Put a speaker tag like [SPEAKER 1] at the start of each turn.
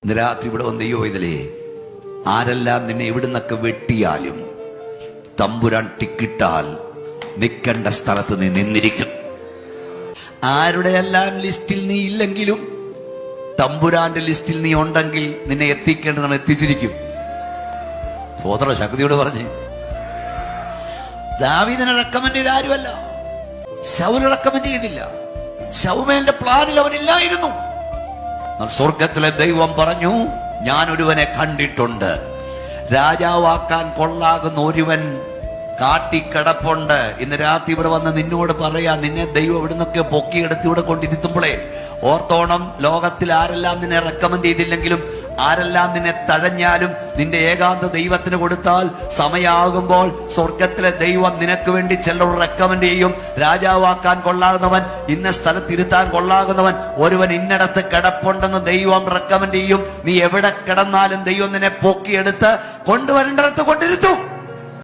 [SPEAKER 1] ഇന്ന് രാത്രി ഇവിടെ വന്ന് ദൈവം ഇതിലേ ആരെല്ലാം നിന്നെ ഇവിടുന്നൊക്കെ വെട്ടിയാലും തമ്പുരാൻ ടിക്കിട്ടാൽ നിൽക്കേണ്ട സ്ഥലത്ത് നീ നിന്നിരിക്കും. ആരുടെ എല്ലാം ലിസ്റ്റിൽ നീ ഇല്ലെങ്കിലും തമ്പുരാന്റെ ലിസ്റ്റിൽ നീ ഉണ്ടെങ്കിൽ നിന്നെ എത്തിക്കേണ്ടതാണ് എത്തിച്ചിരിക്കും. സോദര ശക്തിയോട് പറഞ്ഞ് ദാവീദിനെ റെക്കമെൻഡ് ചെയ്ത ആരുമല്ല, ശൗല് റെക്കമെൻഡ് ചെയ്തില്ല. ശൗമേലിന്റെ പ്ലാനിൽ അവനില്ലായിരുന്നു. സ്വർഗത്തിലെ ദൈവം പറഞ്ഞു, ഞാൻ ഒരുവനെ കണ്ടിട്ടുണ്ട്, രാജാവാക്കാൻ കൊള്ളാകുന്ന ഒരുവൻ കാട്ടിക്കിടപ്പുണ്ട്. ഇന്ന് രാത്രി ഇവിടെ വന്ന് നിന്നോട് പറയാ, നിന്നെ ദൈവം ഇവിടുന്നൊക്കെ പൊക്കിയെടുത്ത് ഇവിടെ കൊണ്ടിരുത്തുമ്പോഴേ ഓർത്തോണം, ലോകത്തിൽ ആരെല്ലാം നിന്നെ റെക്കമെൻഡ് ചെയ്തില്ലെങ്കിലും ആരെല്ലാം നിന്നെ തഴഞ്ഞാലും നിന്റെ ഏകാന്ത ദൈവത്തിന് കൊടുത്താൽ സമയമാകുമ്പോൾ സ്വർഗത്തിലെ ദൈവം നിനക്ക് വേണ്ടി ചിലർ റെക്കമെൻഡ് ചെയ്യും. രാജാവാക്കാൻ കൊള്ളാകുന്നവൻ, ഇന്ന സ്ഥലത്തിരുത്താൻ കൊള്ളാകുന്നവൻ ഒരുവൻ ഇന്നടത്ത് കിടപ്പുണ്ടെന്ന് ദൈവം റെക്കമെൻഡ് ചെയ്യും. നീ എവിടെ കിടന്നാലും ദൈവം നിന്നെ പൊക്കിയെടുത്ത് കൊണ്ടുവരേണ്ടടുത്ത് കൊണ്ടിരുത്തും.